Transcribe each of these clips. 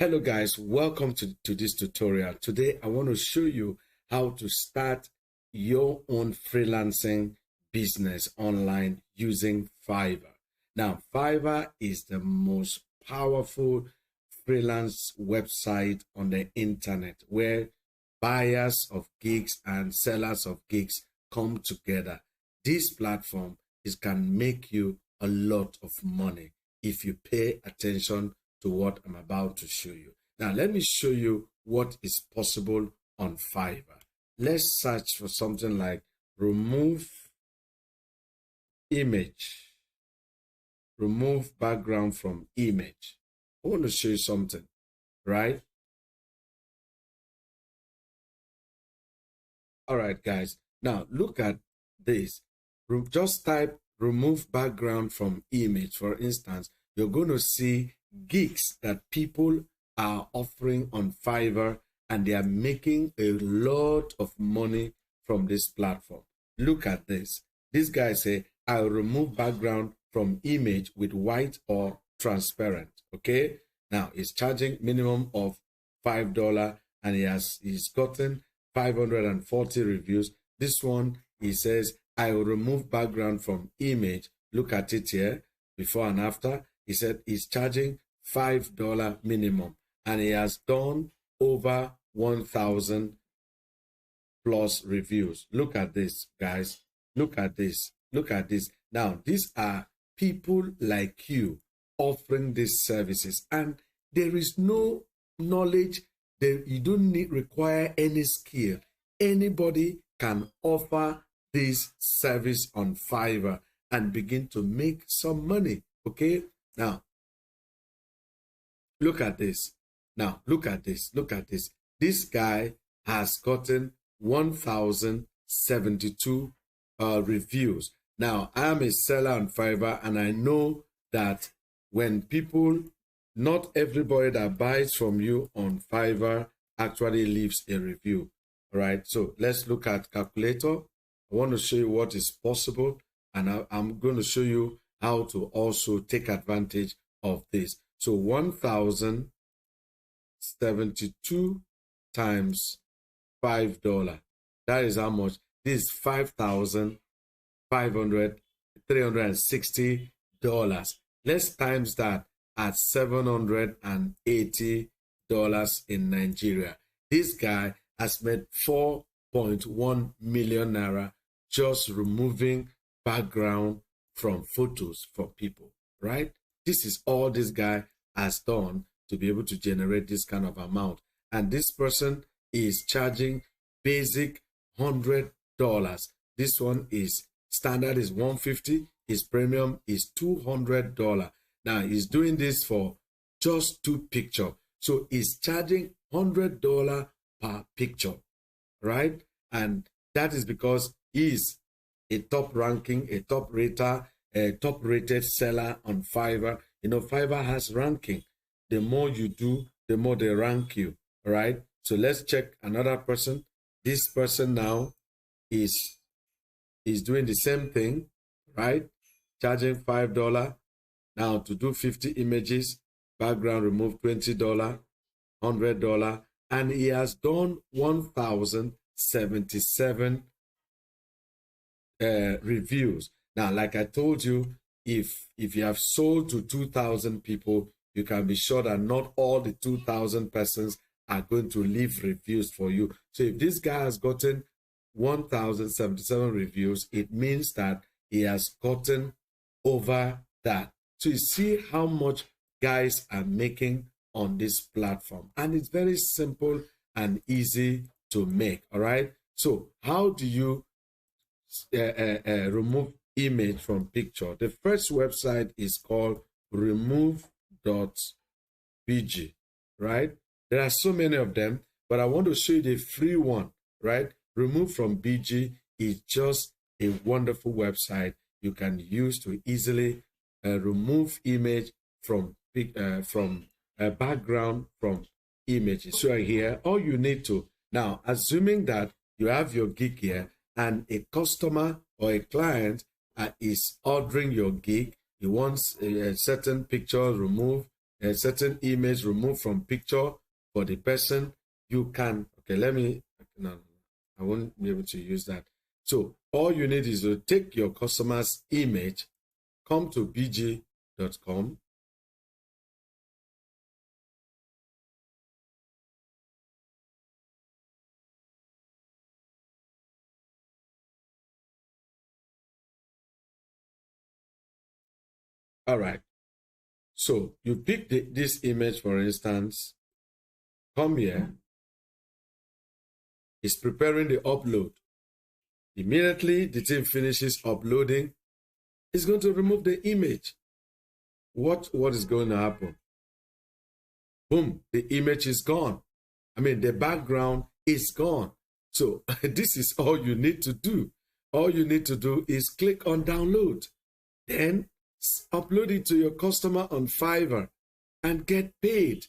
Hello guys, welcome to this tutorial. Today I want to show you how to start your own freelancing business online using Fiverr. Now, Fiverr is the most powerful freelance website on the internet where buyers of gigs and sellers of gigs come together. This platform can make you a lot of money if you pay attention to what I'm about to show you. Now, let me show you what is possible on Fiverr. Let's search for something like remove image, remove background from image. I want to show you something, right? All right, guys. Now, look at this. Just type remove background from image. For instance, you're going to see gigs that people are offering on Fiverr, and they are making a lot of money from this platform. Look at this. This guy say, I'll remove background from image with white or transparent. Okay. Now he's charging minimum of $5, and he's gotten 540 reviews. This one, he says, I will remove background from image. Look at it here, before and after. He said he's charging $5 minimum, and he has done over 1,000 plus reviews. Look at this, guys. Look at this. Look at this. Now, these are people like you offering these services, and there is no knowledge. You don't require any skill. Anybody can offer this service on Fiverr and begin to make some money. Okay. Now, look at this. Now, look at this. Look at this. This guy has gotten 1,072 reviews. Now, I'm a seller on Fiverr, and I know that when people, not everybody that buys from you on Fiverr actually leaves a review. All right. So let's look at calculator. I want to show you what is possible, and I'm going to show you how to also take advantage of this. So 1,072 times $5. That is how much? This is $5,360. Let's times that at $780 in Nigeria. This guy has made 4.1 million naira just removing background from photos for people, right? This is all this guy has done to be able to generate this kind of amount. And this person is charging basic $100. This one is standard is $150. His premium is $200. Now he's doing this for just 2 pictures. So he's charging $100 per picture, right? And that is because he's a top ranking, a top rater, a top rated seller on Fiverr. You know, Fiverr has ranking. The more you do, the more they rank you, right? So let's check another person. This person now is doing the same thing, right? Charging $5. Now to do 50 images, background remove $20, $100, and he has done 1,077 reviews. Now, like I told you, if you have sold to 2,000 people, you can be sure that not all the 2,000 persons are going to leave reviews for you. So if this guy has gotten 1,077 reviews, it means that he has gotten over that. So you see how much guys are making on this platform, and it's very simple and easy to make. All right. So how do you remove image from picture? The first website is called remove.bg, right? There are so many of them, but I want to show you the free one, right? Remove from BG is just a wonderful website you can use to easily remove image from background from images. So here, all you need to, now, assuming that you have your gig here and a customer or a client is ordering your gig, he wants a certain picture removed, a certain image removed from picture for the person, you can, okay, no, I won't be able to use that. So all you need is to take your customer's image, come to bg.com, all right. So you pick this image, for instance, come here, it's preparing the upload. Immediately the thing finishes uploading, it's going to remove the image. What is going to happen? Boom, the image is gone. I mean, the background is gone. So this is all you need to do. All you need to do is click on download. Then upload it to your customer on Fiverr and get paid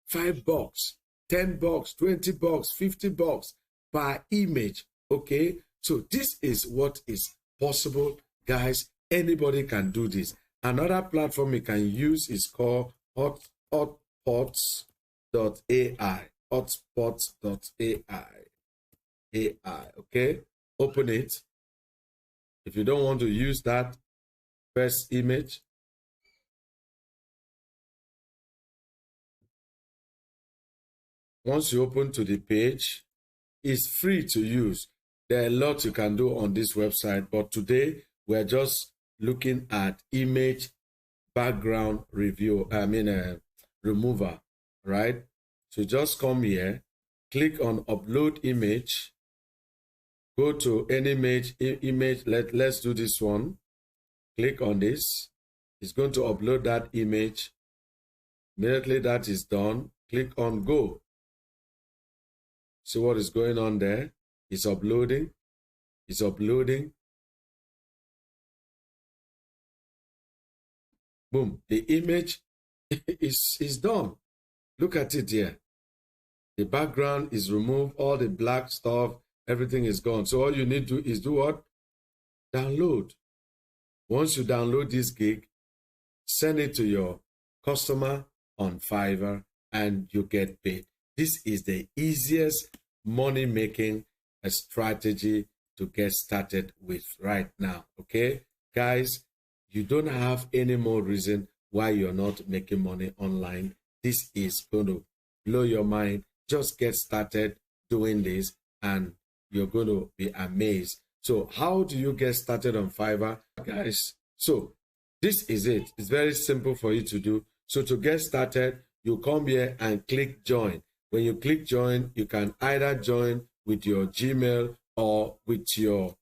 $5, $10, $20, $50 per image. Okay, so this is what is possible, guys. Anybody can do this. Another platform you can use is called hotpots.ai. hotpots.ai. Okay, open it. If you don't want to use that first image, once you open to the page, it's free to use. There are a lot you can do on this website, but today we're just looking at image background remover, right? So just come here, click on upload image, go to any image. Let's do this one. Click on this. It's going to upload that image. Immediately that is done, click on go. See what is going on there? It's uploading. It's uploading. Boom. The image is done. Look at it here. The background is removed. All the black stuff, everything is gone. So all you need to do is do what? Download. Once you download this gig, send it to your customer on Fiverr and you get paid. This is the easiest money-making strategy to get started with right now, okay? Guys, you don't have any more reason why you're not making money online. This is going to blow your mind. Just get started doing this and you're going to be amazed. So how do you get started on Fiverr, guys? So this is it. It's very simple for you to do. So to get started, you come here and click join. When you click join, you can either join with your Gmail or with your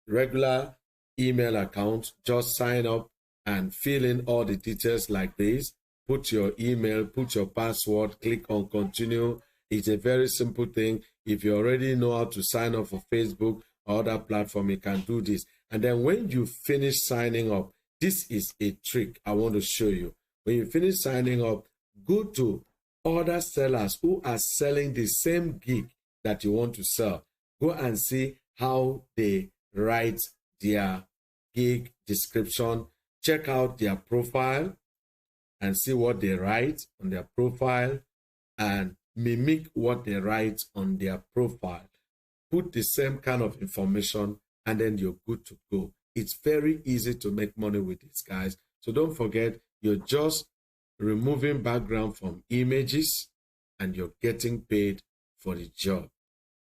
regular email account. Just sign up and fill in all the details like this. Put your email, put your password, click on continue. It's a very simple thing. If you already know how to sign up for Facebook or other platform, you can do this. And then when you finish signing up, this is a trick I want to show you. When you finish signing up, go to other sellers who are selling the same gig that you want to sell. Go and see how they write their gig description. Check out their profile and see what they write on their profile and mimic what they write on their profile. Put the same kind of information and then you're good to go. It's very easy to make money with this, guys. So don't forget, you're just removing background from images and you're getting paid for the job.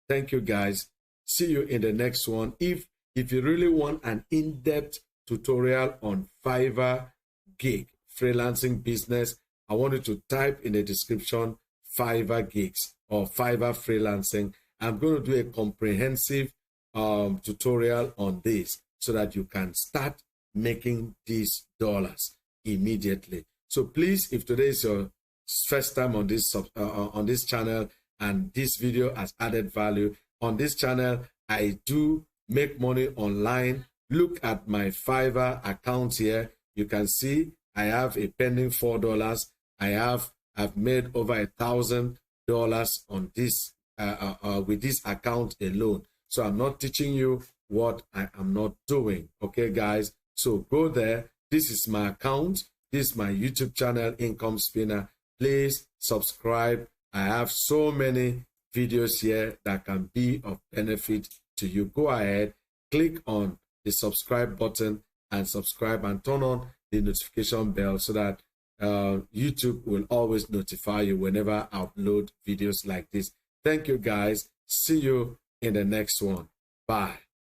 Thank you, guys. See you in the next one. If you really want an in-depth tutorial on Fiverr gig freelancing business, I want you to type in the description Fiverr gigs or Fiverr freelancing. I'm going to do a comprehensive tutorial on this so that you can start making these dollars immediately. So please, if today is your first time on this channel and this video has added value, on this channel I do make money online. Look at my Fiverr account here. You can see I have a pending $4. I've made over $1,000 on this with this account alone. So I'm not teaching you what I am not doing. Okay, guys. So go there. This is my account. this my YouTube channel, Income Spinner. Please subscribe. I have so many videos here that can be of benefit to you. Go ahead, click on the subscribe button and subscribe, and turn on the notification bell so that YouTube will always notify you whenever I upload videos like this. Thank you guys. See you in the next one. Bye.